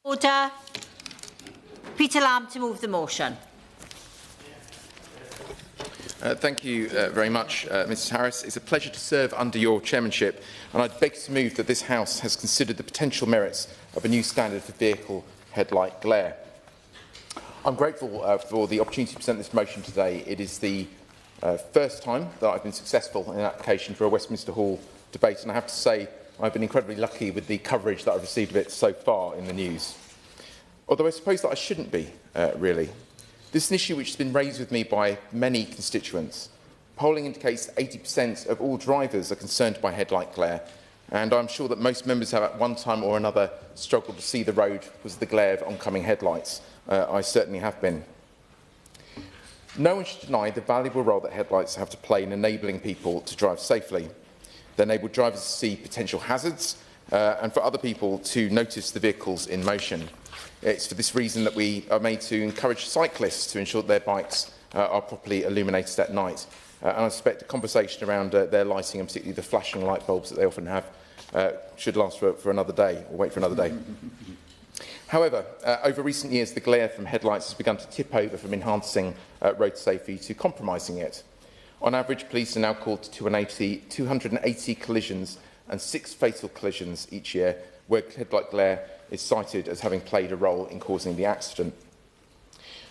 Order. Peter Lamb to move the motion. Thank you very much, Mrs Harris. It's a pleasure to serve under your chairmanship, and I beg to move that this House has considered the potential merits of a new standard for vehicle headlight glare. I'm grateful for the opportunity to present this motion today. It is the first time that I've been successful in an application for a Westminster Hall debate, and I have to say I've been incredibly lucky with the coverage that I've received of it so far in the news. Although I suppose that I shouldn't be, really. This is an issue which has been raised with me by many constituents. Polling indicates that 80% of all drivers are concerned by headlight glare, and I'm sure that most members have at one time or another struggled to see the road because of the glare of oncoming headlights. I certainly have been. No one should deny the valuable role that headlights have to play in enabling people to drive safely. They enable drivers to see potential hazards and for other people to notice the vehicles in motion. It's for this reason that we are made to encourage cyclists to ensure that their bikes are properly illuminated at night. And I suspect the conversation around their lighting, and particularly the flashing light bulbs that they often have, should last for another day, or wait for another day. However, over recent years, the glare from headlights has begun to tip over from enhancing road safety to compromising it. On average, police are now called to 280 collisions and 6 fatal collisions each year, where headlight glare is cited as having played a role in causing the accident.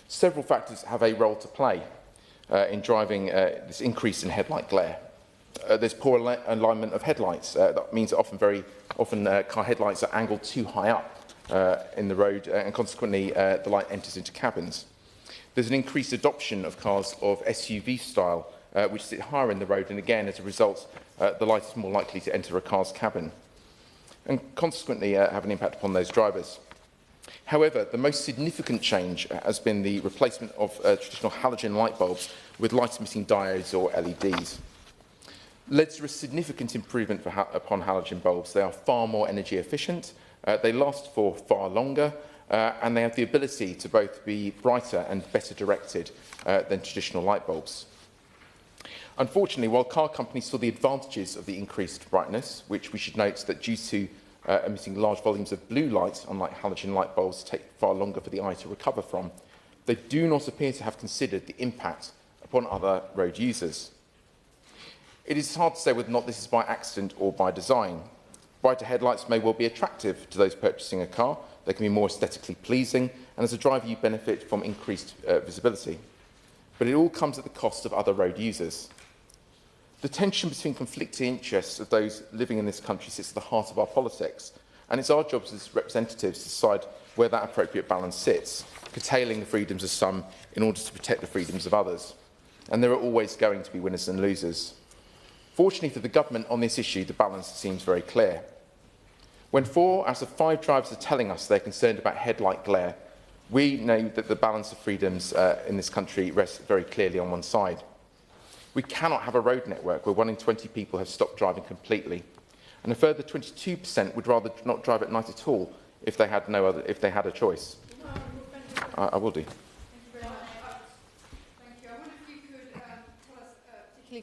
Several factors have a role to play in driving this increase in headlight glare. There's poor alignment of headlights. That means that often car headlights are angled too high up in the road, and consequently the light enters into cabins. There's an increased adoption of cars of SUV style, which sit higher in the road, and again, as a result, the light is more likely to enter a car's cabin, and consequently have an impact upon those drivers. However, the most significant change has been the replacement of traditional halogen light bulbs with light-emitting diodes or LEDs. Led to a significant improvement upon halogen bulbs. They are far more energy efficient, they last for far longer, and they have the ability to both be brighter and better directed than traditional light bulbs. Unfortunately, while car companies saw the advantages of the increased brightness, which we should note that due to emitting large volumes of blue light, unlike halogen light bulbs, take far longer for the eye to recover from, they do not appear to have considered the impact upon other road users. It is hard to say whether or not this is by accident or by design. Brighter headlights may well be attractive to those purchasing a car. They can be more aesthetically pleasing, and as a driver you benefit from increased visibility. But it all comes at the cost of other road users. The tension between conflicting interests of those living in this country sits at the heart of our politics, and it's our jobs as representatives to decide where that appropriate balance sits, curtailing the freedoms of some in order to protect the freedoms of others. And there are always going to be winners and losers. Fortunately for the government on this issue, the balance seems very clear. When 4 out of 5 drivers are telling us they're concerned about headlight glare, we know that the balance of freedoms in this country rests very clearly on one side. We cannot have a road network where 1 in 20 people have stopped driving completely, and a further 22% would rather not drive at night at all if they had a choice. I will do.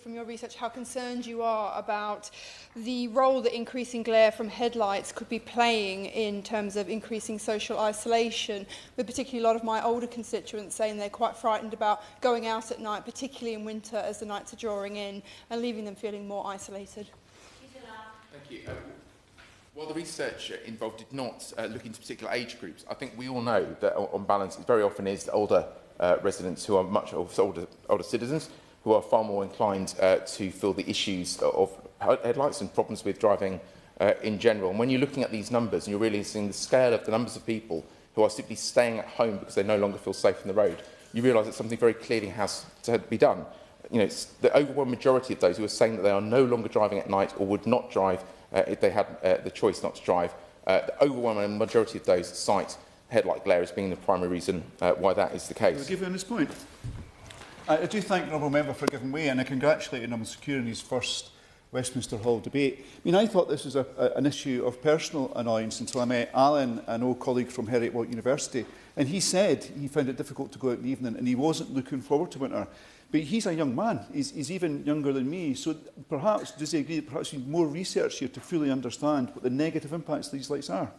From your research, how concerned you are about the role that increasing glare from headlights could be playing in terms of increasing social isolation, with particularly a lot of my older constituents saying they're quite frightened about going out at night, particularly in winter as the nights are drawing in, and leaving them feeling more isolated. Thank you. While the research involved did not look into particular age groups, I think we all know that on balance it very often is older residents who are much older citizens who are far more inclined to feel the issues of headlights and problems with driving in general. And when you're looking at these numbers and you're really seeing the scale of the numbers of people who are simply staying at home because they no longer feel safe on the road, you realise that something very clearly has to be done. You know, it's the overwhelming majority of those who are saying that they are no longer driving at night or would not drive if they had the choice not to drive, the overwhelming majority of those cite headlight glare as being the primary reason why that is the case. I'll give you on this point. I do thank the Honourable Member for giving way, and I congratulate him on securing his first Westminster Hall debate. I mean, I thought this was an issue of personal annoyance until I met Alan, an old colleague from Heriot-Watt University, and he said he found it difficult to go out in the evening and he wasn't looking forward to winter. But he's a young man, he's even younger than me, so perhaps, does he agree that perhaps we need more research here to fully understand what the negative impacts of these lights are?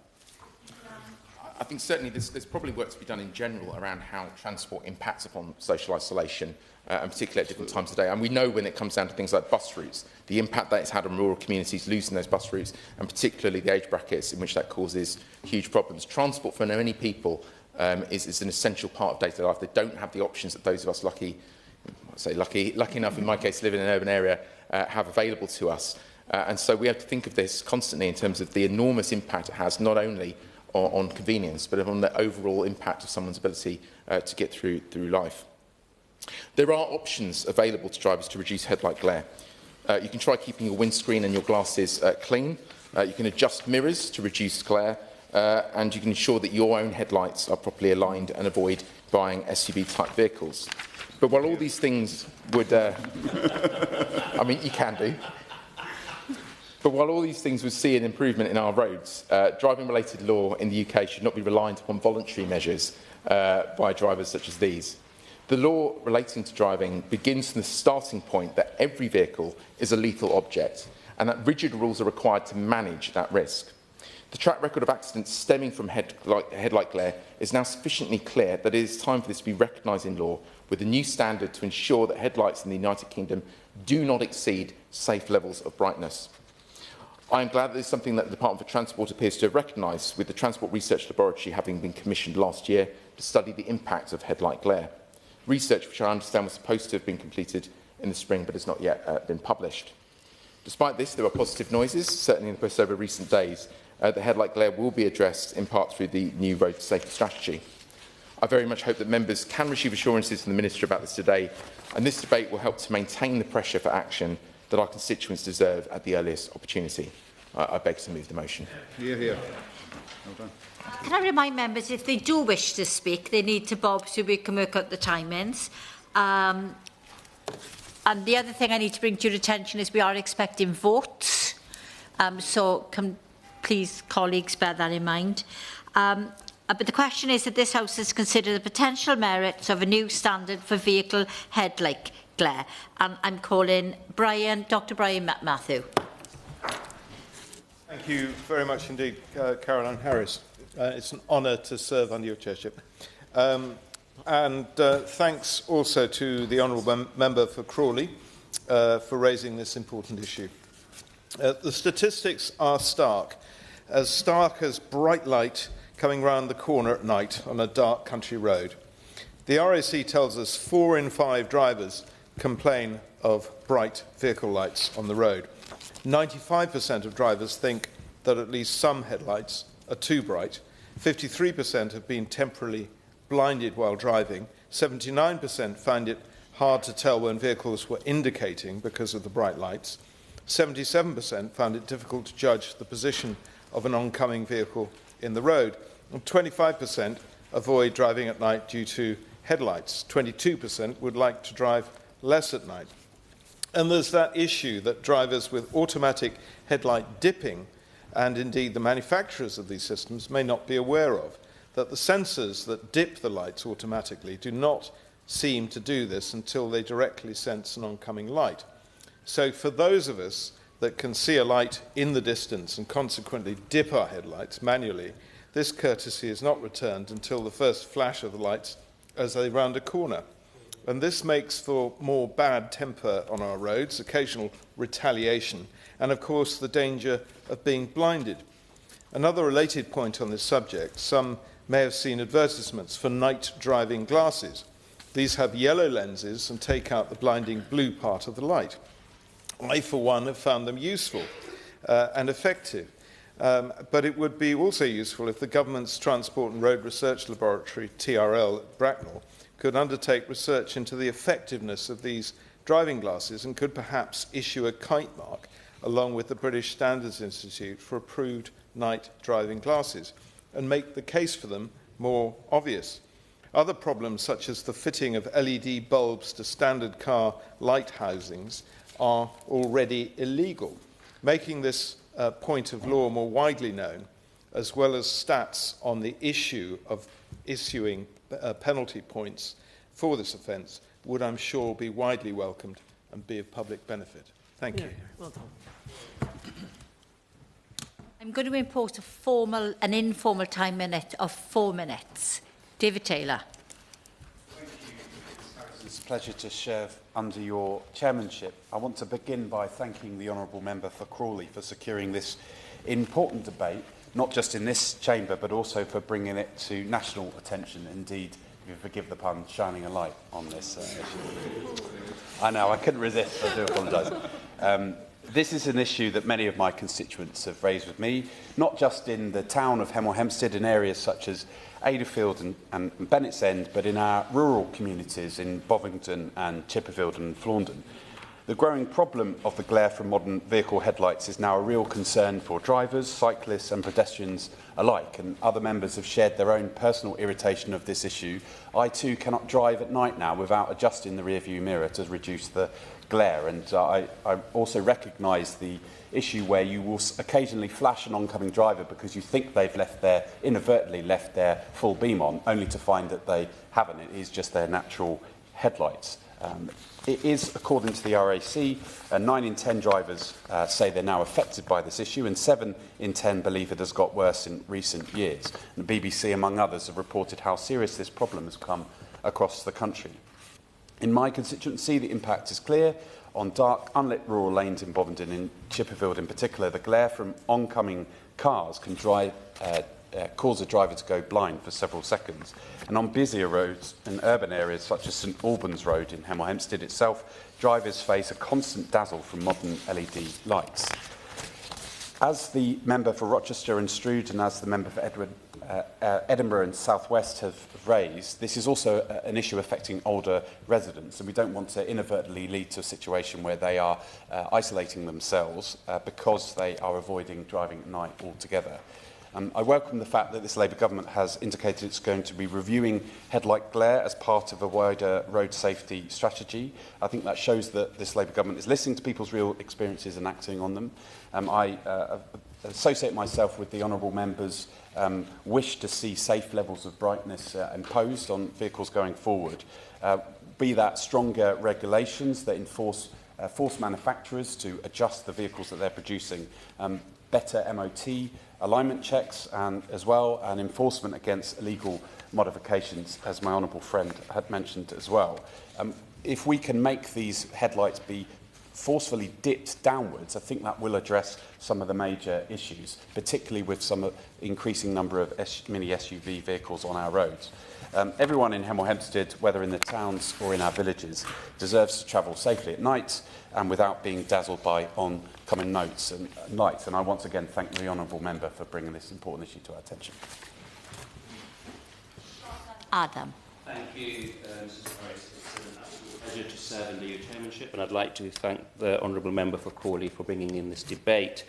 I think certainly there's probably work to be done in general around how transport impacts upon social isolation, and particularly at different times of day. And we know when it comes down to things like bus routes, the impact that it's had on rural communities losing those bus routes, and particularly the age brackets in which that causes huge problems. Transport for many people is an essential part of day-to-day life. They don't have the options that those of us lucky enough, in my case, to live in an urban area, have available to us. And so we have to think of this constantly in terms of the enormous impact it has, not only on convenience, but on the overall impact of someone's ability to get through life. There are options available to drivers to reduce headlight glare. You can try keeping your windscreen and your glasses clean. You can adjust mirrors to reduce glare, and you can ensure that your own headlights are properly aligned and avoid buying SUV-type vehicles. But while all these things would... I mean, you can do. But while all these things would see an improvement in our roads, driving-related law in the UK should not be reliant upon voluntary measures by drivers such as these. The law relating to driving begins from the starting point that every vehicle is a lethal object, and that rigid rules are required to manage that risk. The track record of accidents stemming from headlight glare is now sufficiently clear that it is time for this to be recognised in law, with a new standard to ensure that headlights in the United Kingdom do not exceed safe levels of brightness. I am glad that this is something that the Department for Transport appears to have recognised, with the Transport Research Laboratory having been commissioned last year to study the impact of headlight glare. Research which I understand was supposed to have been completed in the spring but has not yet been published. Despite this, there are positive noises, certainly in the press over recent days. The headlight glare will be addressed in part through the new road safety strategy. I very much hope that members can receive assurances from the Minister about this today, and this debate will help to maintain the pressure for action that our constituents deserve at the earliest opportunity. I beg to move the motion. Hear, hear. Well done. Can I remind members, if they do wish to speak, they need to bob so we can work out the timings. And the other thing I need to bring to your attention is we are expecting votes. So can please, colleagues, bear that in mind. But the question is that this House has considered the potential merits of a new standard for vehicle headlight glare. And I'm calling Dr Brian Matthew. Thank you very much indeed, Caroline Harris. It's an honour to serve under your chairship. Thanks also to the Honourable Member for Crawley for raising this important issue. The statistics are stark as bright light coming round the corner at night on a dark country road. The RAC tells us 4 in 5 drivers complain of bright vehicle lights on the road. 95% of drivers think that at least some headlights are too bright. 53% have been temporarily blinded while driving. 79% find it hard to tell when vehicles were indicating because of the bright lights. 77% found it difficult to judge the position of an oncoming vehicle in the road. And 25% avoid driving at night due to headlights. 22% would like to drive less at night. And there's that issue that drivers with automatic headlight dipping, and indeed the manufacturers of these systems, may not be aware of, that the sensors that dip the lights automatically do not seem to do this until they directly sense an oncoming light. So for those of us that can see a light in the distance and consequently dip our headlights manually, this courtesy is not returned until the first flash of the lights as they round a corner. And this makes for more bad temper on our roads, occasional retaliation, and of course the danger of being blinded. Another related point on this subject, some may have seen advertisements for night driving glasses. These have yellow lenses and take out the blinding blue part of the light. I, for one, have found them useful and effective. But it would be also useful if the government's Transport and Road Research Laboratory, TRL, at Bracknell, could undertake research into the effectiveness of these driving glasses and could perhaps issue a kite mark along with the British Standards Institute for approved night driving glasses and make the case for them more obvious. Other problems, such as the fitting of LED bulbs to standard car light housings, are already illegal. Making this point of law more widely known, as well as stats on the issue of issuing penalty points for this offence, would, I'm sure, be widely welcomed and be of public benefit. Thank you. Well done. I'm going to impose an informal time limit of 4 minutes. David Taylor. Thank you. It's a pleasure to serve under your chairmanship. I want to begin by thanking the Honourable Member for Crawley for securing this important debate, not just in this chamber, but also for bringing it to national attention. Indeed, if you forgive the pun, shining a light on this issue. I know, I couldn't resist, I do apologise. This is an issue that many of my constituents have raised with me, not just in the town of Hemel Hempstead, in areas such as Adderfield and Bennett's End, but in our rural communities in Bovington and Chipperfield and Flaundon. The growing problem of the glare from modern vehicle headlights is now a real concern for drivers, cyclists and pedestrians alike, and other members have shared their own personal irritation of this issue. I too cannot drive at night now without adjusting the rear-view mirror to reduce the glare, and I also recognise the issue where you will occasionally flash an oncoming driver because you think they've inadvertently left their full beam on, only to find that they haven't. It is just their natural headlights. It is, according to the RAC, 9 in 10 drivers say they're now affected by this issue, and 7 in 10 believe it has got worse in recent years. And the BBC, among others, have reported how serious this problem has come across the country. In my constituency, the impact is clear. On dark, unlit rural lanes in Bovington and Chipperfield in particular, the glare from oncoming cars can cause a driver to go blind for several seconds. And on busier roads in urban areas such as St Albans Road in Hemel Hempstead itself, drivers face a constant dazzle from modern LED lights. As the member for Rochester and Stroud and as the member for Edinburgh and South West have raised, this is also an issue affecting older residents, and we don't want to inadvertently lead to a situation where they are isolating themselves because they are avoiding driving at night altogether. I welcome the fact that this Labour government has indicated it's going to be reviewing headlight glare as part of a wider road safety strategy. I think that shows that this Labour government is listening to people's real experiences and acting on them. I associate myself with the honourable members' wish to see safe levels of brightness imposed on vehicles going forward, be that stronger regulations that force manufacturers to adjust the vehicles that they're producing, better MOT alignment checks as well, and enforcement against illegal modifications, as my honourable friend had mentioned as well. If we can make these headlights be forcefully dipped downwards, I think that will address some of the major issues, particularly with some increasing number of mini SUV vehicles on our roads. Everyone in Hemel Hempstead, whether in the towns or in our villages, deserves to travel safely at night and without being dazzled by oncoming lights. And I once again thank the honourable member for bringing this important issue to our attention. Adam. Thank you, Mrs. Harris. It's an absolute pleasure to serve under your chairmanship, and I'd like to thank the honourable member for Crawley for bringing in this debate.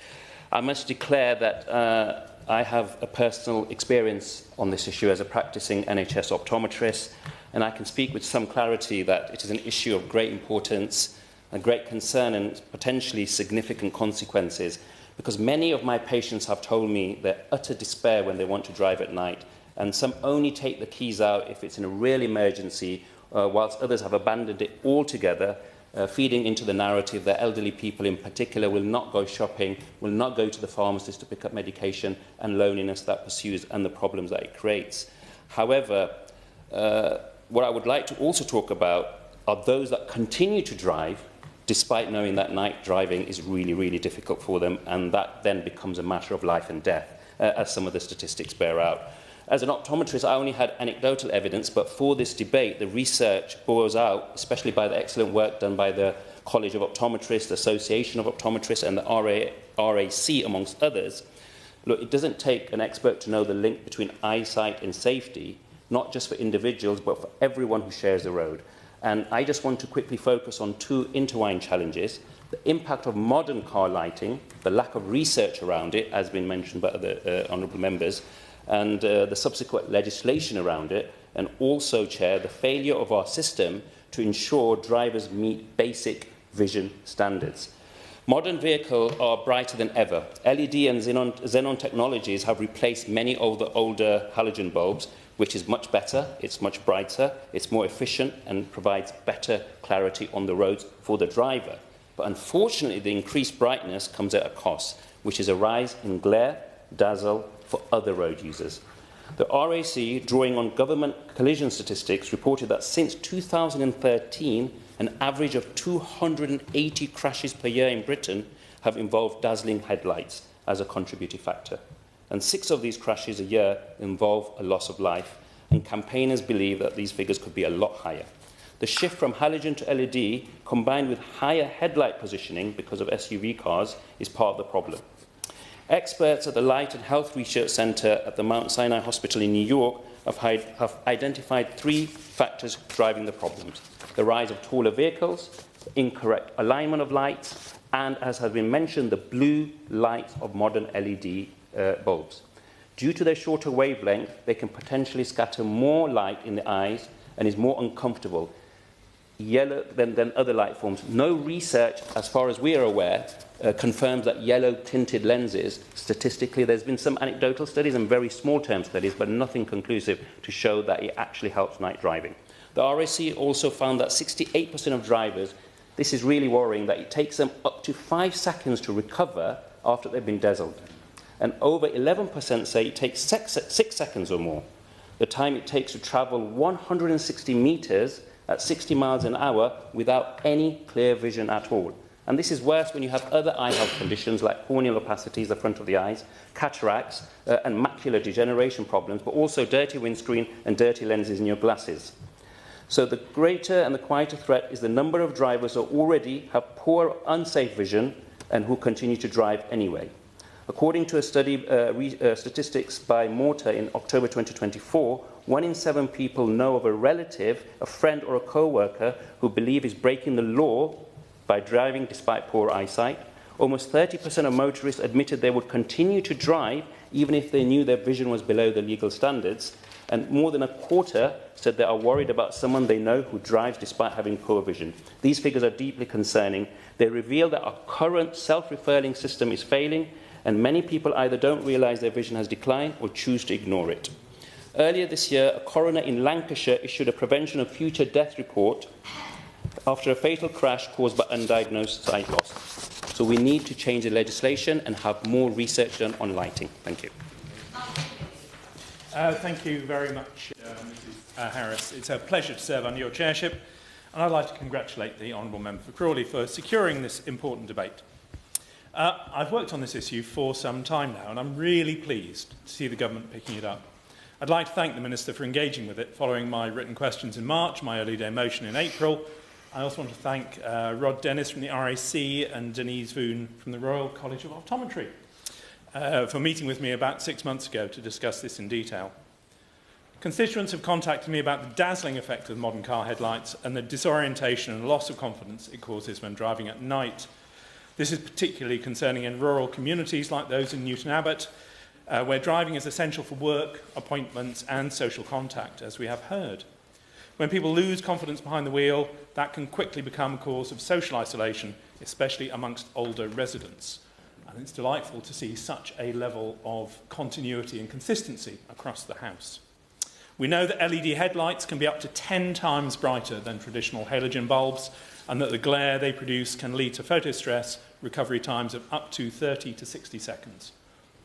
I must declare that I have a personal experience on this issue as a practising NHS optometrist, and I can speak with some clarity that it is an issue of great importance, a great concern and potentially significant consequences, because many of my patients have told me their utter despair when they want to drive at night, and some only take the keys out if it's in a real emergency, whilst others have abandoned it altogether, feeding into the narrative that elderly people in particular will not go shopping, will not go to the pharmacist to pick up medication, and loneliness that pursues and the problems that it creates. However, what I would like to also talk about are those that continue to drive despite knowing that night driving is really, really difficult for them, and that then becomes a matter of life and death, as some of the statistics bear out. As an optometrist, I only had anecdotal evidence, but for this debate, the research bores out, especially by the excellent work done by the College of Optometrists, the Association of Optometrists, and the RAC, amongst others. Look, it doesn't take an expert to know the link between eyesight and safety, not just for individuals, but for everyone who shares the road. And I just want to quickly focus on two intertwined challenges: the impact of modern car lighting, the lack of research around it, as has been mentioned by other honourable members, and the subsequent legislation around it, and also, Chair, the failure of our system to ensure drivers meet basic vision standards. Modern vehicles are brighter than ever. LED and xenon technologies have replaced many of the older halogen bulbs, which is much better, it's much brighter, it's more efficient, and provides better clarity on the roads for the driver. But unfortunately, the increased brightness comes at a cost, which is a rise in glare dazzle for other road users. The RAC, drawing on government collision statistics, reported that since 2013, an average of 280 crashes per year in Britain have involved dazzling headlights as a contributing factor. And 6 of these crashes a year involve a loss of life, and campaigners believe that these figures could be a lot higher. The shift from halogen to LED, combined with higher headlight positioning because of SUV cars, is part of the problem. Experts at the Light and Health Research Centre at the Mount Sinai Hospital in New York have identified 3 factors driving the problems: the rise of taller vehicles, the incorrect alignment of lights, and, as has been mentioned, the blue light of modern LED bulbs. Due to their shorter wavelength, they can potentially scatter more light in the eyes and is more uncomfortable than other light forms. No research, as far as we are aware, confirms that yellow-tinted lenses, statistically, there's been some anecdotal studies and very small-term studies, but nothing conclusive to show that it actually helps night driving. The RAC also found that 68% of drivers, this is really worrying, that it takes them up to 5 seconds to recover after they've been dazzled. And over 11% say it takes 6 seconds or more. The time it takes to travel 160 metres at 60 miles an hour without any clear vision at all. And this is worse when you have other eye health conditions like corneal opacities, the front of the eyes, cataracts, and macular degeneration problems, but also dirty windscreen and dirty lenses in your glasses. So the greater and the quieter threat is the number of drivers who already have poor, unsafe vision and who continue to drive anyway. According to a study, statistics by Mortar in October 2024, 1 in 7 people know of a relative, a friend or a co-worker who believe is breaking the law by driving despite poor eyesight. Almost 30% of motorists admitted they would continue to drive even if they knew their vision was below the legal standards. And more than a quarter said they are worried about someone they know who drives despite having poor vision. These figures are deeply concerning. They reveal that our current self-referring system is failing, and many people either don't realise their vision has declined or choose to ignore it. Earlier this year, a coroner in Lancashire issued a prevention of future death report after a fatal crash caused by undiagnosed sight loss. So we need to change the legislation and have more research done on lighting. Thank you. Thank you very much, Mrs Harris. It's a pleasure to serve under your chairship, and I'd like to congratulate the Honourable Member for Crawley for securing this important debate. I've worked on this issue for some time now, and I'm really pleased to see the government picking it up. I'd like to thank the Minister for engaging with it following my written questions in March, my early day motion in April. I also want to thank Rod Dennis from the RAC and Denise Voon from the Royal College of Optometry for meeting with me about 6 months ago to discuss this in detail. Constituents have contacted me about the dazzling effect of modern car headlights and the disorientation and loss of confidence it causes when driving at night. This is particularly concerning in rural communities like those in Newton Abbot, where driving is essential for work, appointments and social contact, as we have heard. When people lose confidence behind the wheel, that can quickly become a cause of social isolation, especially amongst older residents. And it's delightful to see such a level of continuity and consistency across the House. We know that LED headlights can be up to 10 times brighter than traditional halogen bulbs, and that the glare they produce can lead to photostress, recovery times of up to 30 to 60 seconds.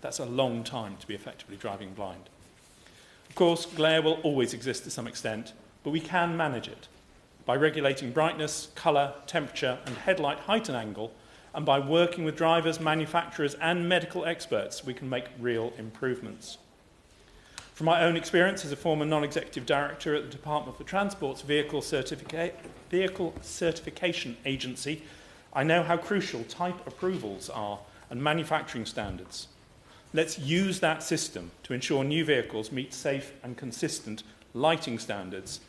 That's a long time to be effectively driving blind. Of course, glare will always exist to some extent, but we can manage it by regulating brightness, colour, temperature and headlight height and angle, and by working with drivers, manufacturers and medical experts, we can make real improvements. From my own experience as a former non-executive director at the Department for Transport's Vehicle Certification Agency, I know how crucial type approvals are and manufacturing standards. Let's use that system to ensure new vehicles meet safe and consistent lighting standards.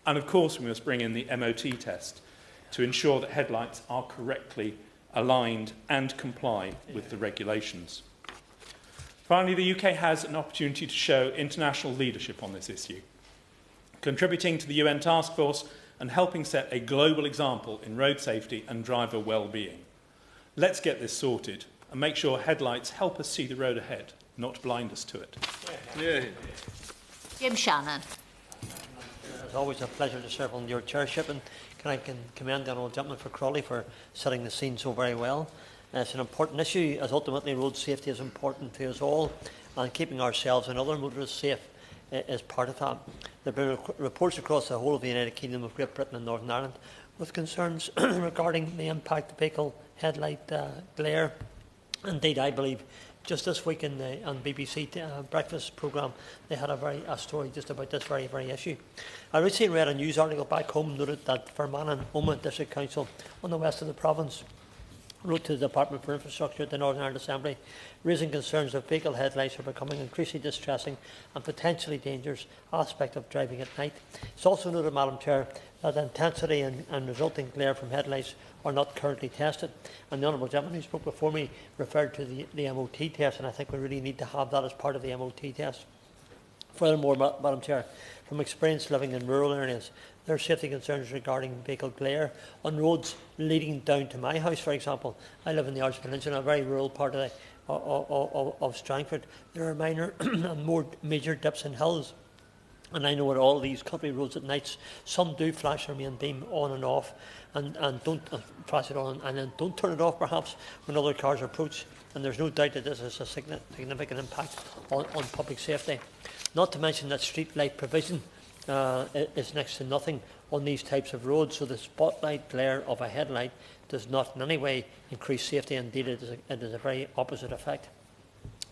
And of course, we must bring in the MOT test to ensure that headlights are correctly aligned and comply with the regulations. Finally, the UK has an opportunity to show international leadership on this issue, contributing to the UN task force and helping set a global example in road safety and driver well-being. Let's get this sorted and make sure headlights help us see the road ahead, not blind us to it. Yeah. Jim Shannon. It's always a pleasure to serve on your chairship, and I can commend the Honourable Gentleman for Crawley for setting the scene so very well. It's an important issue, as ultimately road safety is important to us all, and keeping ourselves and other motorists safe is part of that. There have been reports across the whole of the United Kingdom of Great Britain and Northern Ireland with concerns regarding the impact of vehicle headlight glare. Indeed, I believe just this week on BBC breakfast programme, they had a story just about this very issue. I recently read a news article back home noted that Fermanagh and Omagh District Council on the west of the province wrote to the Department for Infrastructure at the Northern Ireland Assembly, raising concerns that vehicle headlights are becoming increasingly distressing and potentially dangerous aspect of driving at night. It's also noted, Madam Chair, that the intensity and resulting glare from headlights are not currently tested. And the Honourable Gentleman who spoke before me referred to the MOT test, and I think we really need to have that as part of the MOT test. Furthermore, Madam Chair, from experience living in rural areas, there are safety concerns regarding vehicle glare on roads leading down to my house, for example. I live in the Arch Peninsula, a very rural part of Strangford. There are minor and more major dips and hills. And I know at all these country roads at nights, some do flash their main beam on and off, and don't flash it on, and then don't turn it off perhaps when other cars approach. And there's no doubt that this has a significant impact on public safety. Not to mention that street light provision is next to nothing on these types of roads, so the spotlight glare of a headlight does not in any way increase safety. Indeed, it is a very opposite effect.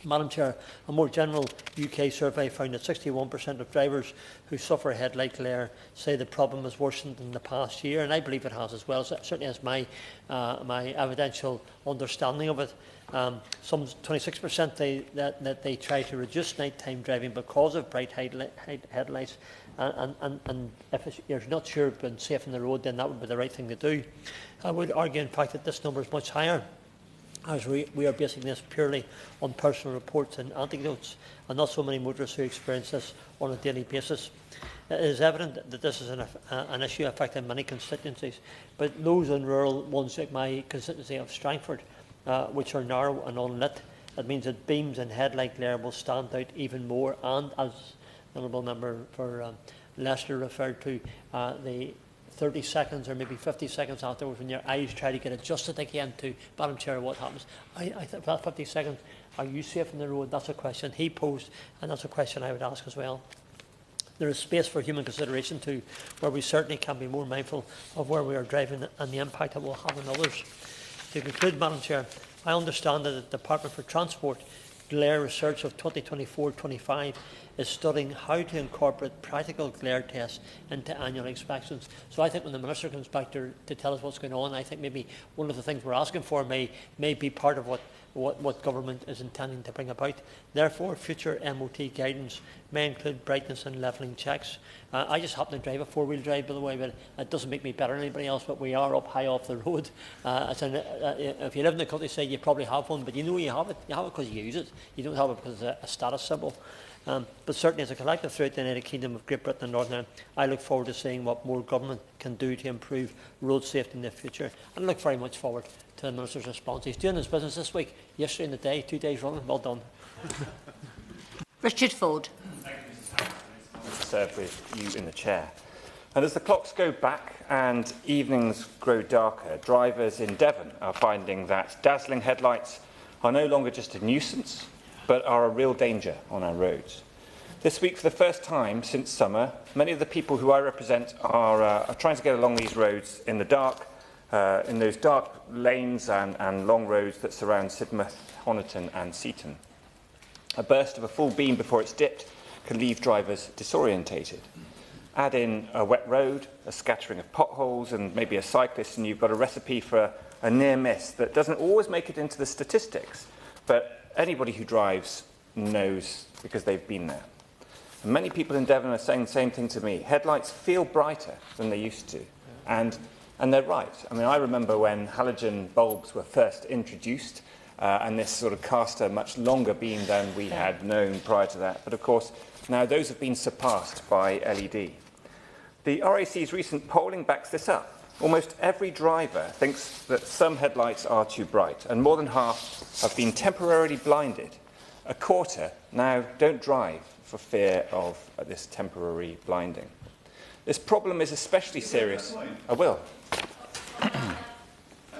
Madam Chair, a more general UK survey found that 61% of drivers who suffer headlight glare say the problem has worsened in the past year, and I believe it has as well. So certainly as my evidential understanding of it. Some 26% that they try to reduce nighttime driving because of bright headlights, and if you're not sure of being safe on the road, then that would be the right thing to do. I would argue, in fact, that this number is much higher, as we are basing this purely on personal reports and anecdotes, and not so many motorists who experience this on a daily basis. It is evident that this is an issue affecting many constituencies, but those in rural ones like my constituency of Strangford, which are narrow and unlit, it means that beams and headlight glare will stand out even more, and as the Honourable Member for Leicester referred to, the 30 seconds or maybe 50 seconds afterwards, when your eyes try to get adjusted again to, Madam Chair, what happens? I think that 50 seconds, are you safe on the road? That's a question he posed, and that's a question I would ask as well. There is space for human consideration too, where we certainly can be more mindful of where we are driving and the impact it will have on others. To conclude, Madam Chair, I understand that the Department for Transport Glare Research of 2024-25 is studying how to incorporate practical glare tests into annual inspections. So I think when the Minister comes back to tell us what's going on, I think maybe one of the things we're asking for may be part of what government is intending to bring about. Therefore, future MOT guidance may include brightness and levelling checks. I just happen to drive a four-wheel drive, by the way, but it doesn't make me better than anybody else, but we are up high off the road. If you live in the countryside, you probably have one, but you know you have it. You have it because you use it. You don't have it because it's a status symbol. But certainly as a collective throughout the United Kingdom of Great Britain and Northern Ireland, I look forward to seeing what more government can do to improve road safety in the future. And I look very much forward to the Minister's response. He's doing his business this week, yesterday and the day, 2 days running. Well done. Richard Ford. Thank you, Mrs. Harris. It's to serve with you in the chair. And as the clocks go back and evenings grow darker, drivers in Devon are finding that dazzling headlights are no longer just a nuisance, but are a real danger on our roads. This week, for the first time since summer, many of the people who I represent are trying to get along these roads in the dark, in those dark lanes and long roads that surround Sidmouth, Honiton and Seaton. A burst of a full beam before it's dipped can leave drivers disorientated. Add in a wet road, a scattering of potholes and maybe a cyclist, and you've got a recipe for a near miss that doesn't always make it into the statistics, but anybody who drives knows because they've been there. And many people in Devon are saying the same thing to me. Headlights feel brighter than they used to. And they're right. I mean, I remember when halogen bulbs were first introduced, and this sort of cast a much longer beam than we had known prior to that. But of course, now those have been surpassed by LED. The RAC's recent polling backs this up. Almost every driver thinks that some headlights are too bright, and more than half have been temporarily blinded. A quarter now don't drive for fear of this temporary blinding. This problem is especially serious. I will.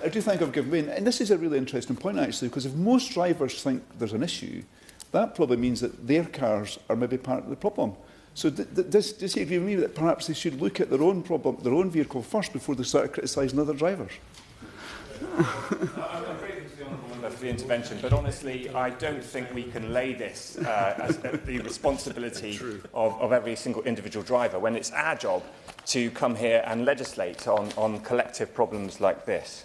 I do think I've given way. And this is a really interesting point, actually, because if most drivers think there's an issue, that probably means that their cars are maybe part of the problem. So does he agree with me that perhaps they should look at their own problem, their own vehicle first before they start criticising other drivers? I'm grateful to the Honourable Member for the intervention, but honestly, I don't think we can lay this as the responsibility of every single individual driver when it's our job to come here and legislate on collective problems like this.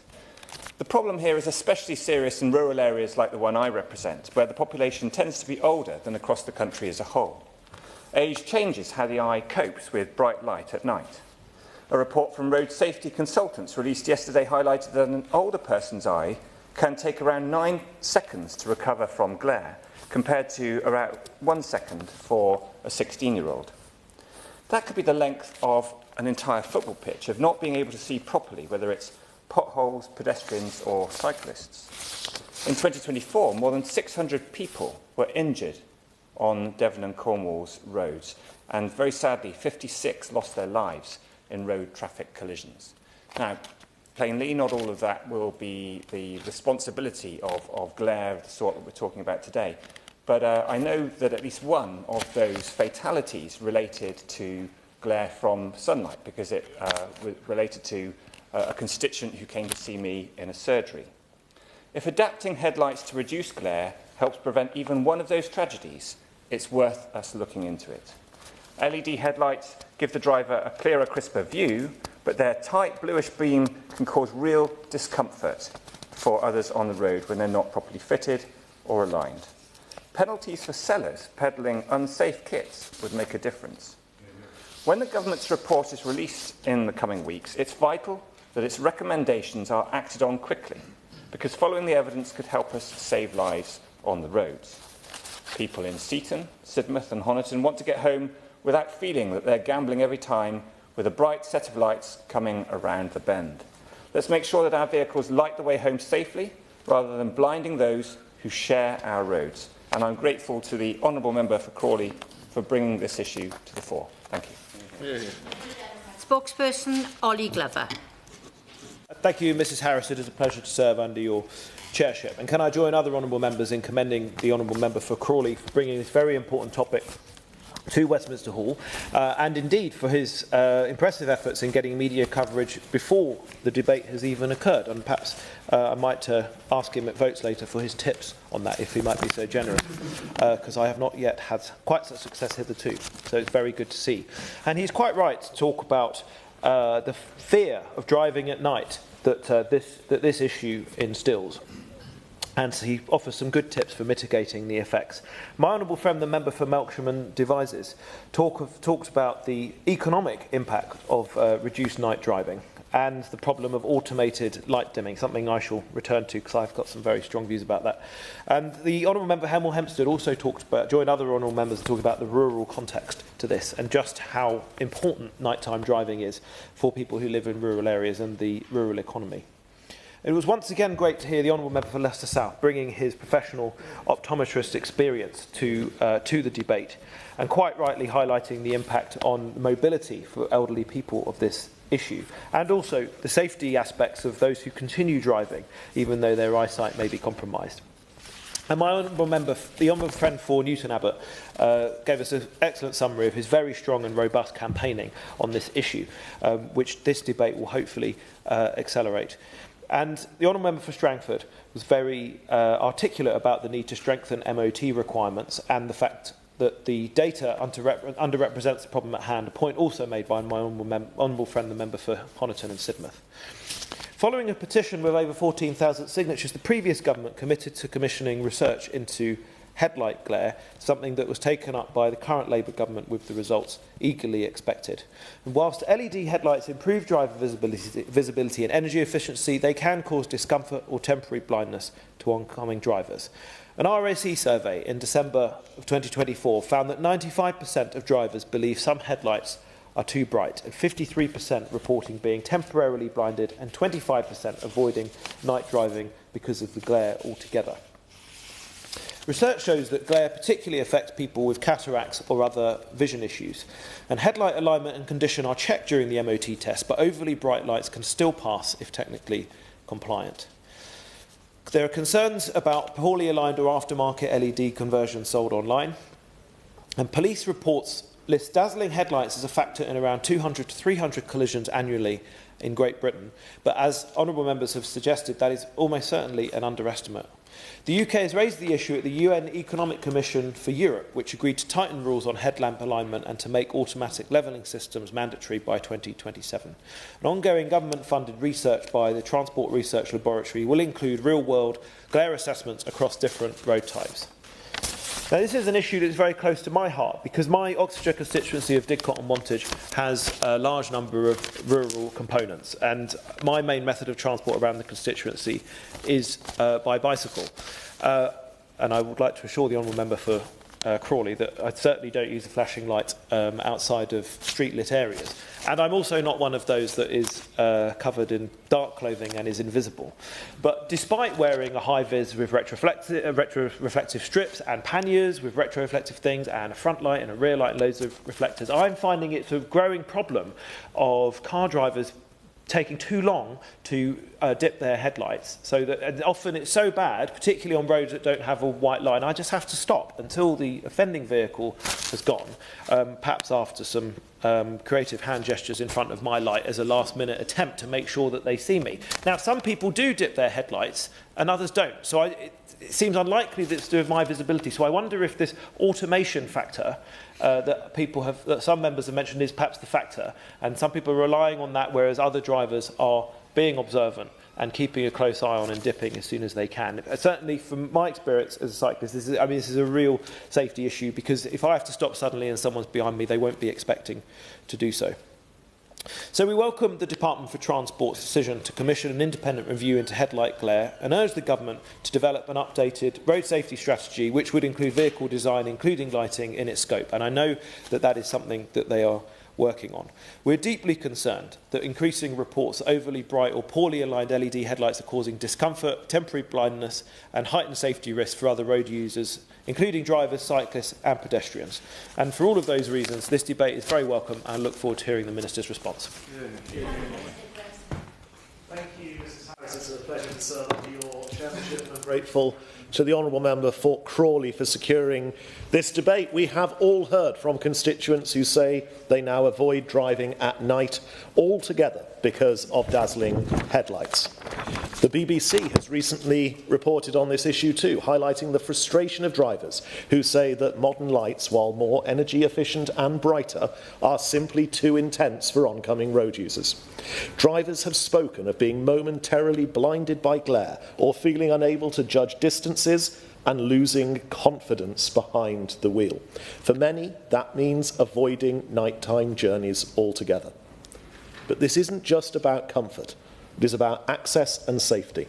The problem here is especially serious in rural areas like the one I represent, where the population tends to be older than across the country as a whole. Age changes how the eye copes with bright light at night. A report from road safety consultants released yesterday highlighted that an older person's eye can take around 9 seconds to recover from glare, compared to around 1 second for a 16-year-old. That could be the length of an entire football pitch, of not being able to see properly, whether it's potholes, pedestrians or cyclists. In 2024, more than 600 people were injured on Devon and Cornwall's roads, and very sadly 56 lost their lives in road traffic collisions. Now, plainly, not all of that will be the responsibility of glare of the sort that we're talking about today, but I know that at least one of those fatalities related to glare from sunlight, because it related to a constituent who came to see me in a surgery. If adapting headlights to reduce glare helps prevent even one of those tragedies, it's worth us looking into it. LED headlights give the driver a clearer, crisper view, but their tight bluish beam can cause real discomfort for others on the road when they're not properly fitted or aligned. Penalties for sellers peddling unsafe kits would make a difference. When the government's report is released in the coming weeks, it's vital that its recommendations are acted on quickly, because following the evidence could help us save lives on the roads. People in Seaton, Sidmouth and Honiton want to get home without feeling that they're gambling every time with a bright set of lights coming around the bend. Let's make sure that our vehicles light the way home safely, rather than blinding those who share our roads. And I'm grateful to the Honourable Member for Crawley for bringing this issue to the fore. Thank you. Spokesperson Ollie Glover. Thank you, Mrs Harris. It is a pleasure to serve under your chairship. And can I join other honourable members in commending the Honourable Member for Crawley for bringing this very important topic to Westminster Hall, and indeed for his impressive efforts in getting media coverage before the debate has even occurred. And perhaps I might ask him at votes later for his tips on that, if he might be so generous, because I have not yet had quite such success hitherto. So it's very good to see. And he's quite right to talk about the fear of driving at night that this issue instills. And so he offers some good tips for mitigating the effects. My honourable friend, the member for Melksham and Devizes, talks about the economic impact of reduced night driving and the problem of automated light dimming, something I shall return to because I've got some very strong views about that. And the honourable member Hemel Hempstead also joined other honourable members to talk about the rural context to this and just how important nighttime driving is for people who live in rural areas and the rural economy. It was once again great to hear the Honourable Member for Leicester South bringing his professional optometrist experience to the debate, and quite rightly highlighting the impact on mobility for elderly people of this issue, and also the safety aspects of those who continue driving, even though their eyesight may be compromised. And my honourable member, the honourable friend for Newton Abbott, gave us an excellent summary of his very strong and robust campaigning on this issue, which this debate will hopefully accelerate. And the honourable member for Strangford was very articulate about the need to strengthen MOT requirements and the fact that the data underrepresents the problem at hand, a point also made by my honourable friend, the member for Honiton and Sidmouth. Following a petition with over 14,000 signatures, the previous government committed to commissioning research into headlight glare, something that was taken up by the current Labour government with the results eagerly expected. And whilst LED headlights improve driver visibility and energy efficiency, they can cause discomfort or temporary blindness to oncoming drivers. An RAC survey in December of 2024 found that 95% of drivers believe some headlights are too bright, and 53% reporting being temporarily blinded and 25% avoiding night driving because of the glare altogether. Research shows that glare particularly affects people with cataracts or other vision issues, and headlight alignment and condition are checked during the MOT test, but overly bright lights can still pass if technically compliant. There are concerns about poorly aligned or aftermarket LED conversions sold online, and police reports list dazzling headlights as a factor in around 200 to 300 collisions annually in Great Britain, but as honourable members have suggested, that is almost certainly an underestimate. The UK has raised the issue at the UN Economic Commission for Europe, which agreed to tighten rules on headlamp alignment and to make automatic levelling systems mandatory by 2027. An ongoing government-funded research by the Transport Research Laboratory will include real-world glare assessments across different road types. Now, this is an issue that is very close to my heart because my Oxfordshire constituency of Didcot and Wantage has a large number of rural components, and my main method of transport around the constituency is by bicycle. And I would like to assure the honourable member for Crawley that I certainly don't use a flashing light outside of street-lit areas. And I'm also not one of those that is covered in dark clothing and is invisible. But despite wearing a high-vis with retroreflective strips and panniers with retroreflective things and a front light and a rear light and loads of reflectors, I'm finding it's a growing problem of car drivers taking too long to dip their headlights, so that and often it's so bad, particularly on roads that don't have a white line, I just have to stop until the offending vehicle has gone, perhaps after some creative hand gestures in front of my light as a last-minute attempt to make sure that they see me. Now, some people do dip their headlights and others don't, so it seems unlikely that it's to do with my visibility. So I wonder if this automation factor that some members have mentioned is perhaps the factor, and some people are relying on that, whereas other drivers are being observant and keeping a close eye on and dipping as soon as they can. Certainly, from my experience as a cyclist, this is a real safety issue, because if I have to stop suddenly and someone's behind me, they won't be expecting to do so. So we welcome the Department for Transport's decision to commission an independent review into headlight glare and urge the government to develop an updated road safety strategy which would include vehicle design, including lighting, in its scope. And I know that that is something that they are working on. We're deeply concerned that increasing reports that overly bright or poorly aligned LED headlights are causing discomfort, temporary blindness and heightened safety risks for other road users, including drivers, cyclists and pedestrians. And for all of those reasons, this debate is very welcome, and I look forward to hearing the Minister's response. Thank you, Mrs Harris. It's a pleasure to serve under your chairmanship. I'm grateful to the honourable member for Crawley for securing this debate. We have all heard from constituents who say they now avoid driving at night altogether because of dazzling headlights. The BBC has recently reported on this issue too, highlighting the frustration of drivers who say that modern lights, while more energy efficient and brighter, are simply too intense for oncoming road users. Drivers have spoken of being momentarily blinded by glare or feeling unable to judge distances and losing confidence behind the wheel. For many, that means avoiding nighttime journeys altogether. But this isn't just about comfort. It is about access and safety.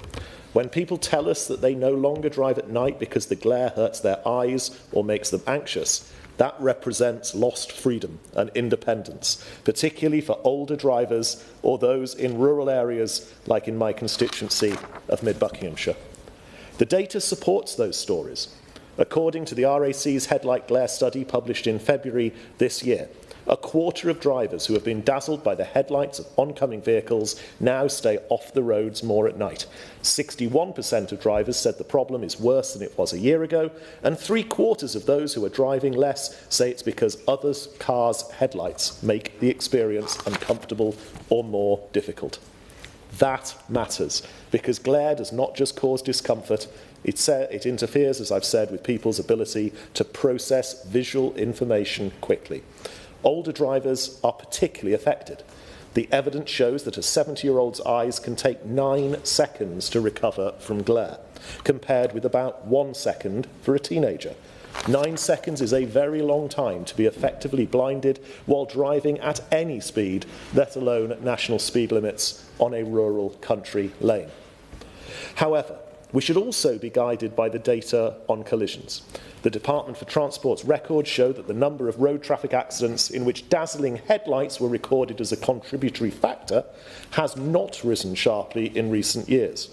When people tell us that they no longer drive at night because the glare hurts their eyes or makes them anxious, that represents lost freedom and independence, particularly for older drivers or those in rural areas like in my constituency of Mid-Buckinghamshire. The data supports those stories. According to the RAC's headlight glare study published in February this year, a quarter of drivers who have been dazzled by the headlights of oncoming vehicles now stay off the roads more at night. 61% of drivers said the problem is worse than it was a year ago, and 3/4 of those who are driving less say it's because other cars' headlights make the experience uncomfortable or more difficult. That matters, because glare does not just cause discomfort, it interferes, as I've said, with people's ability to process visual information quickly. Older drivers are particularly affected. The evidence shows that a 70-year-old's eyes can take 9 seconds to recover from glare, compared with about 1 second for a teenager. 9 seconds is a very long time to be effectively blinded while driving at any speed, let alone at national speed limits on a rural country lane. However, we should also be guided by the data on collisions. The Department for Transport's records show that the number of road traffic accidents in which dazzling headlights were recorded as a contributory factor has not risen sharply in recent years.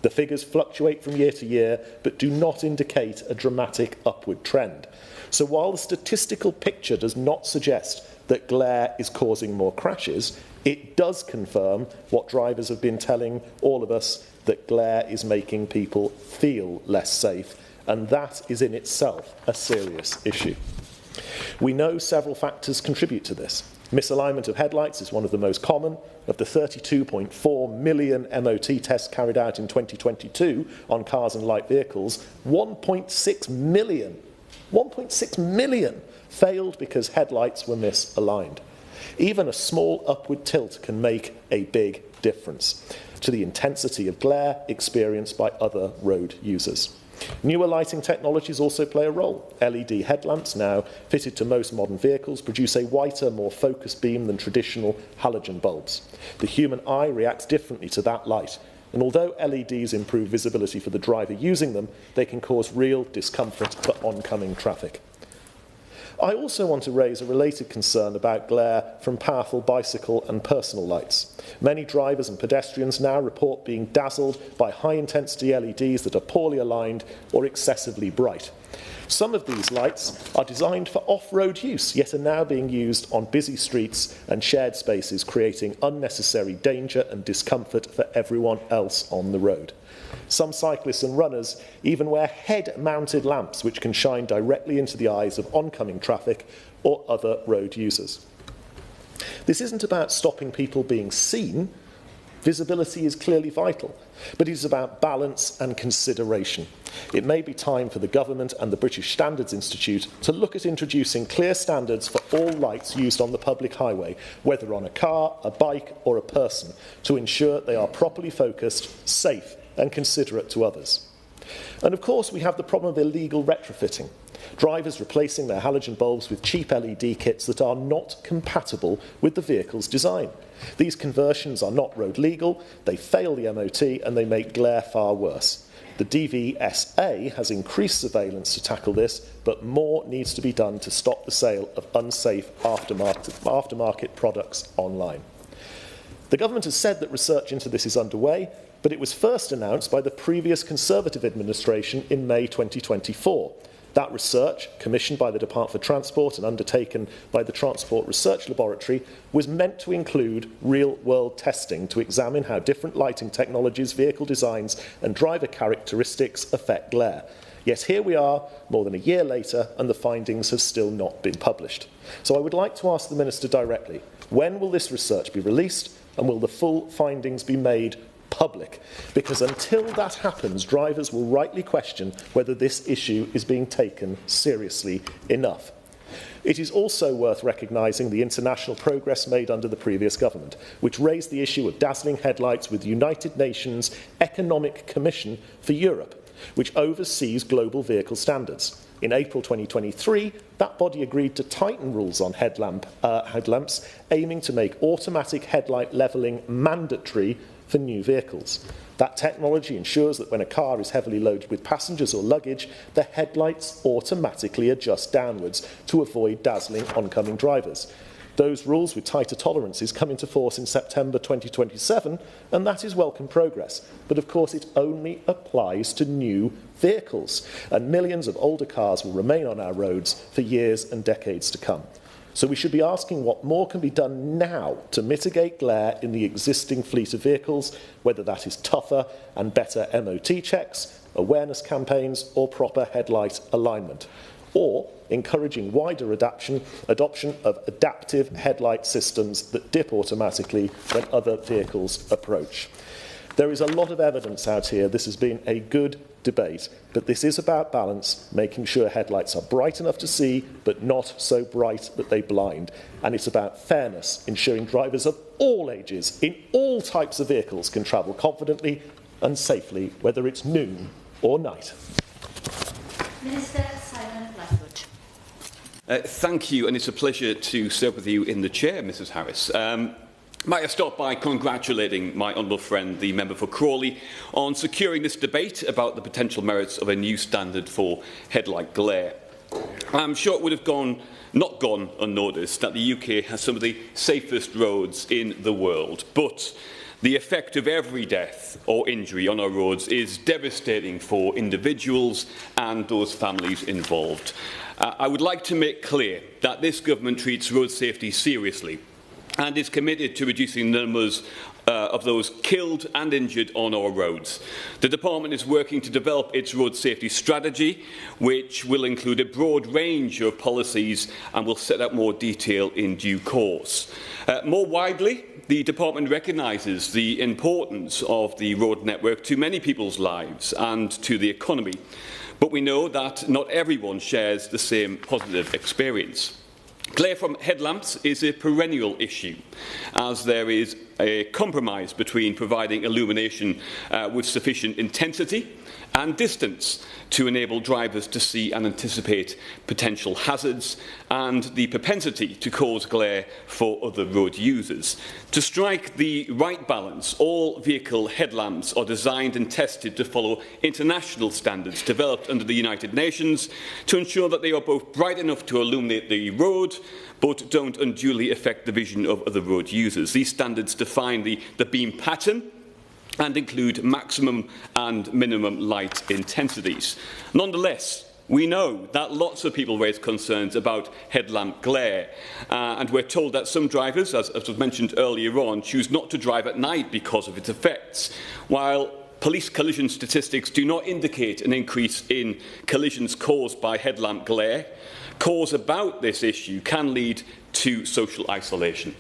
The figures fluctuate from year to year, but do not indicate a dramatic upward trend. So while the statistical picture does not suggest that glare is causing more crashes, it does confirm what drivers have been telling all of us, that glare is making people feel less safe, and that is in itself a serious issue. We know several factors contribute to this. Misalignment of headlights is one of the most common. Of the 32.4 million MOT tests carried out in 2022 on cars and light vehicles, 1.6 million failed because headlights were misaligned. Even a small upward tilt can make a big difference to the intensity of glare experienced by other road users. Newer lighting technologies also play a role. LED headlamps, now fitted to most modern vehicles, produce a whiter, more focused beam than traditional halogen bulbs. The human eye reacts differently to that light, and although LEDs improve visibility for the driver using them, they can cause real discomfort for oncoming traffic. I also want to raise a related concern about glare from powerful bicycle and personal lights. Many drivers and pedestrians now report being dazzled by high-intensity LEDs that are poorly aligned or excessively bright. Some of these lights are designed for off-road use, yet are now being used on busy streets and shared spaces, creating unnecessary danger and discomfort for everyone else on the road. Some cyclists and runners even wear head-mounted lamps which can shine directly into the eyes of oncoming traffic or other road users. This isn't about stopping people being seen. Visibility is clearly vital, but it is about balance and consideration. It may be time for the government and the British Standards Institute to look at introducing clear standards for all lights used on the public highway, whether on a car, a bike or a person, to ensure they are properly focused, safe and considerate to others. And of course we have the problem of illegal retrofitting. Drivers replacing their halogen bulbs with cheap LED kits that are not compatible with the vehicle's design. These conversions are not road legal, they fail the MOT and they make glare far worse. The DVSA has increased surveillance to tackle this, but more needs to be done to stop the sale of unsafe aftermarket products online. The government has said that research into this is underway, but it was first announced by the previous Conservative administration in May 2024. That research, commissioned by the Department for Transport and undertaken by the Transport Research Laboratory, was meant to include real-world testing to examine how different lighting technologies, vehicle designs and driver characteristics affect glare. Yet here we are, more than a year later, and the findings have still not been published. So I would like to ask the Minister directly, when will this research be released and will the full findings be made public? Because until that happens, drivers will rightly question whether this issue is being taken seriously enough. It is also worth recognising the international progress made under the previous government, which raised the issue of dazzling headlights with the United Nations Economic Commission for Europe, which oversees global vehicle standards. In April 2023, that body agreed to tighten rules on headlamps, aiming to make automatic headlight levelling mandatory for new vehicles. That technology ensures that when a car is heavily loaded with passengers or luggage, the headlights automatically adjust downwards to avoid dazzling oncoming drivers. Those rules with tighter tolerances come into force in September 2027, and that is welcome progress. But of course, it only applies to new vehicles, and millions of older cars will remain on our roads for years and decades to come. So we should be asking what more can be done now to mitigate glare in the existing fleet of vehicles, whether that is tougher and better MOT checks, awareness campaigns, or proper headlight alignment, or encouraging wider adoption of adaptive headlight systems that dip automatically when other vehicles approach. There is a lot of evidence out here. This has been a good debate, but this is about balance, making sure headlights are bright enough to see, but not so bright that they blind. And it's about fairness, ensuring drivers of all ages, in all types of vehicles, can travel confidently and safely, whether it's noon or night. Minister Simon Blackwood. Thank you, and it's a pleasure to serve with you in the chair, Mrs Harris. Might I start by congratulating my honourable friend, the member for Crawley, on securing this debate about the potential merits of a new standard for headlight glare. I'm sure it would have not gone unnoticed that the UK has some of the safest roads in the world, but The effect of every death or injury on our roads is devastating for individuals and those families involved. I would like to make clear that this government treats road safety seriously and is committed to reducing the numbers of those killed and injured on our roads. The Department is working to develop its road safety strategy, which will include a broad range of policies and will set out more detail in due course. More widely, the Department recognises the importance of the road network to many people's lives and to the economy, but we know that not everyone shares the same positive experience. Glare from headlamps is a perennial issue, as there is a compromise between providing illumination with sufficient intensity and distance to enable drivers to see and anticipate potential hazards and the propensity to cause glare for other road users. To strike the right balance, all vehicle headlamps are designed and tested to follow international standards developed under the United Nations to ensure that they are both bright enough to illuminate the road but don't unduly affect the vision of other road users. These standards define the beam pattern and include maximum and minimum light intensities. Nonetheless, we know that lots of people raise concerns about headlamp glare, and we're told that some drivers, as was mentioned earlier on, choose not to drive at night because of its effects, while police collision statistics do not indicate an increase in collisions caused by headlamp glare. Calls about this issue can lead to social isolation,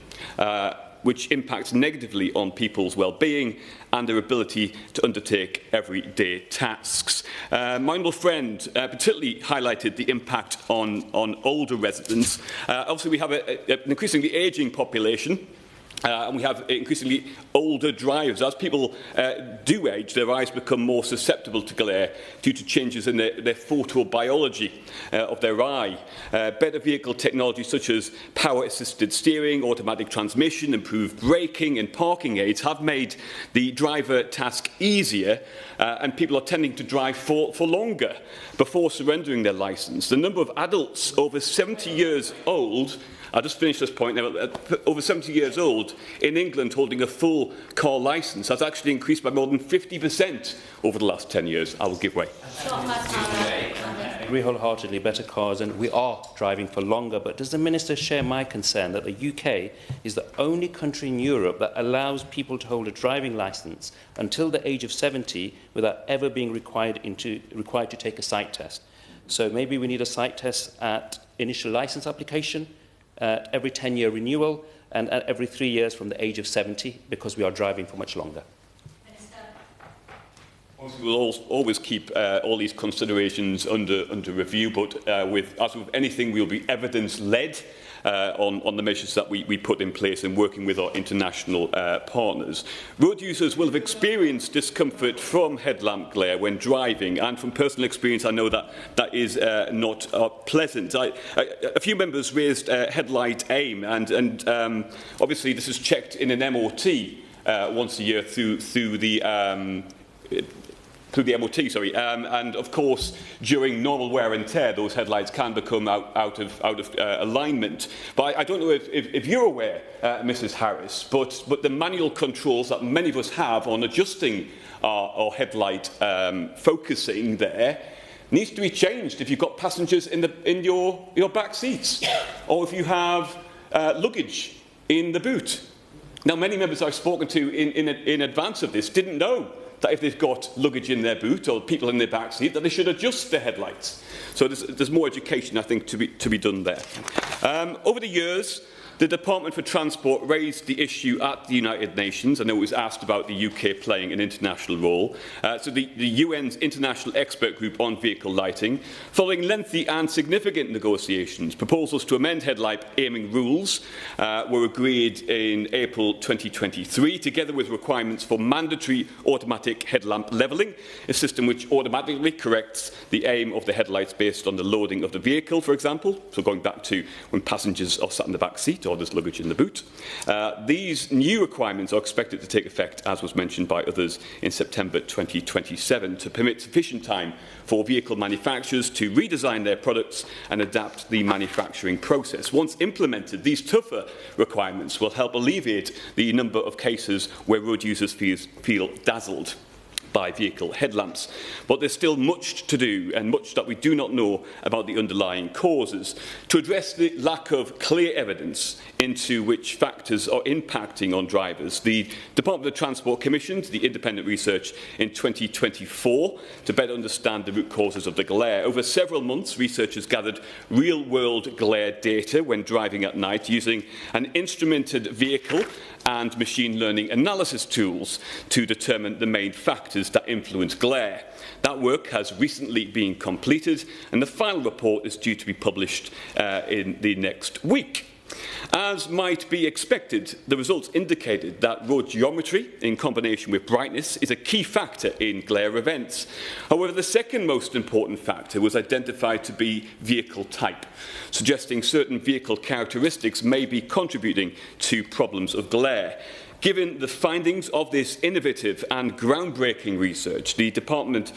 which impacts negatively on people's well-being and their ability to undertake everyday tasks. My honourable friend particularly highlighted the impact on older residents. Obviously, we have an increasingly ageing population. And we have increasingly older drivers. As people do age, their eyes become more susceptible to glare due to changes in their photobiology of their eye. Better vehicle technology such as power-assisted steering, automatic transmission, improved braking and parking aids have made the driver task easier, and people are tending to drive for longer before surrendering their licence. The number of adults over 70 years old, I'll just finish this point now, over 70 years old in England holding a full car licence has actually increased by more than 50% over the last 10 years. I will give way. I agree wholeheartedly, better cars, and we are driving for longer, but does the Minister share my concern that the UK is the only country in Europe that allows people to hold a driving licence until the age of 70 without ever being required to take a sight test? So maybe we need a sight test at initial licence application, every 10-year renewal, and at every 3 years from the age of 70, because we are driving for much longer. We will always keep all these considerations under review, but as with anything, we will be evidence-led on the measures that we put in place in working with our international partners. Road users will have experienced discomfort from headlamp glare when driving, and from personal experience I know that is not pleasant. A few members raised headlight aim, and obviously this is checked in an MOT once a year through the MOT, and of course, during normal wear and tear, those headlights can become out of alignment. But I don't know if you're aware, Mrs. Harris, but the manual controls that many of us have on adjusting our headlight focusing there needs to be changed if you've got passengers in your back seats, or if you have luggage in the boot. Now, many members I've spoken to in advance of this didn't know that if they've got luggage in their boot or people in their back seat, that they should adjust their headlights. So there's more education, I think, to be done there. Over the years, the Department for Transport raised the issue at the United Nations. I know it was asked about the UK playing an international role. So the UN's International Expert Group on Vehicle Lighting, following lengthy and significant negotiations, proposals to amend headlight aiming rules were agreed in April 2023, together with requirements for mandatory automatic headlamp levelling, a system which automatically corrects the aim of the headlights based on the loading of the vehicle, for example. So going back to when passengers are sat in the back seat daughter's luggage in the boot. These new requirements are expected to take effect, as was mentioned by others, in September 2027 to permit sufficient time for vehicle manufacturers to redesign their products and adapt the manufacturing process. Once implemented, these tougher requirements will help alleviate the number of cases where road users feel dazzled by vehicle headlamps. But there's still much to do and much that we do not know about the underlying causes. To address the lack of clear evidence into which factors are impacting on drivers, the Department of Transport commissioned the independent research in 2024 to better understand the root causes of the glare. Over several months, researchers gathered real-world glare data when driving at night using an instrumented vehicle and machine learning analysis tools to determine the main factors that influence glare. That work has recently been completed, and the final report is due to be published in the next week. As might be expected, the results indicated that road geometry, in combination with brightness, is a key factor in glare events. However, the second most important factor was identified to be vehicle type, suggesting certain vehicle characteristics may be contributing to problems of glare. Given the findings of this innovative and groundbreaking research, the Department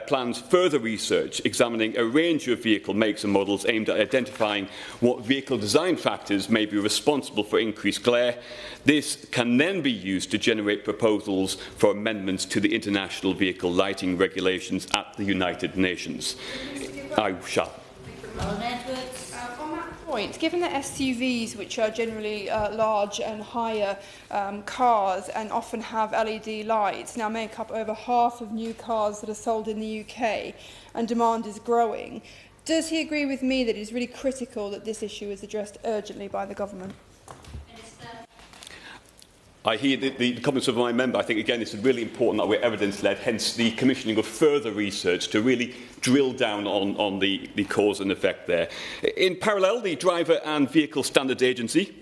plans further research examining a range of vehicle makes and models aimed at identifying what vehicle design factors may be responsible for increased glare. This can then be used to generate proposals for amendments to the International Vehicle Lighting Regulations at the United Nations. I shall. On that point, given that SUVs, which are generally large and higher cars and often have LED lights, now make up over half of new cars that are sold in the UK, and demand is growing, does he agree with me that it is really critical that this issue is addressed urgently by the government? I hear the comments of my member. I think, again, it's really important that we're evidence-led, hence the commissioning of further research to really drill down on the cause and effect there. In parallel, the Driver and Vehicle Standards Agency,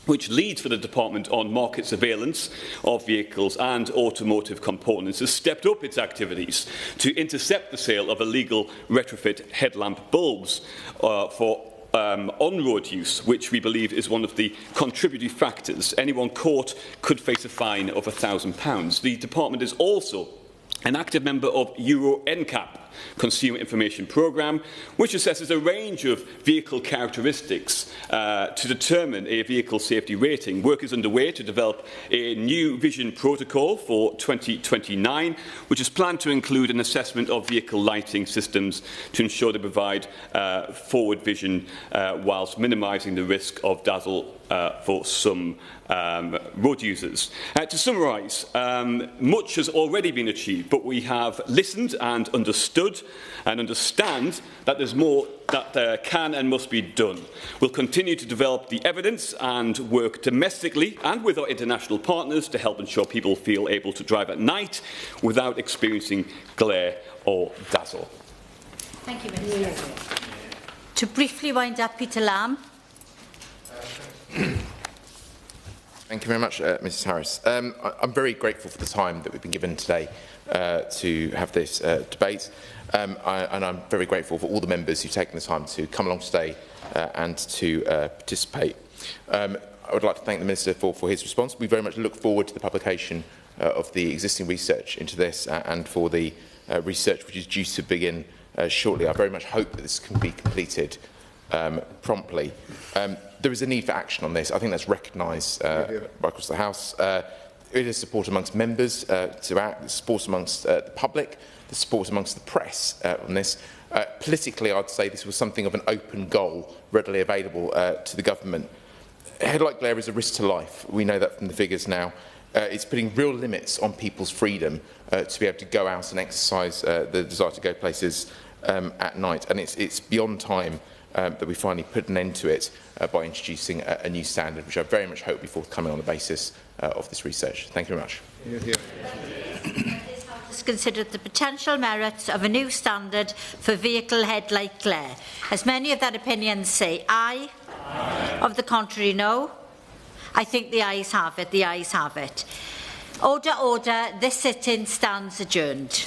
which leads for the Department on market surveillance of vehicles and automotive components, has stepped up its activities to intercept the sale of illegal retrofit headlamp bulbs for on-road use, which we believe is one of the contributory factors. Anyone caught could face a fine of £1,000. The department is also an active member of Euro NCAP, Consumer Information Programme, which assesses a range of vehicle characteristics to determine a vehicle safety rating. Work is underway to develop a new vision protocol for 2029, which is planned to include an assessment of vehicle lighting systems to ensure they provide forward vision whilst minimising the risk of dazzle for some road users. To summarise, much has already been achieved, but we have listened and understood and understand that there's more that can and must be done. We'll continue to develop the evidence and work domestically and with our international partners to help ensure people feel able to drive at night without experiencing glare or dazzle. Thank you, Minister. To briefly wind up, Peter Lamb. Thank you very much, Mrs Harris. I'm very grateful for the time that we've been given today to have this debate, and I'm very grateful for all the members who've taken the time to come along today and to participate. I would like to thank the Minister for his response. We very much look forward to the publication of the existing research into this and for the research which is due to begin shortly. I very much hope that this can be completed promptly. There is a need for action on this. I think that's recognised right across the House. It is support amongst members to act, support amongst the public, the support amongst the press on this. Politically, I'd say this was something of an open goal, readily available to the government. Headlight glare is a risk to life. We know that from the figures now. It's putting real limits on people's freedom to be able to go out and exercise the desire to go places at night. And it's beyond time that we finally put an end to it by introducing a new standard, which I very much hope will be forthcoming on the basis of this research. Thank you very much. This House has considered the potential merits of a new standard for vehicle headlight glare. As many of that opinions say aye. Aye. Of the contrary, no. I think the ayes have it. The ayes have it. Order, order. This sitting stands adjourned.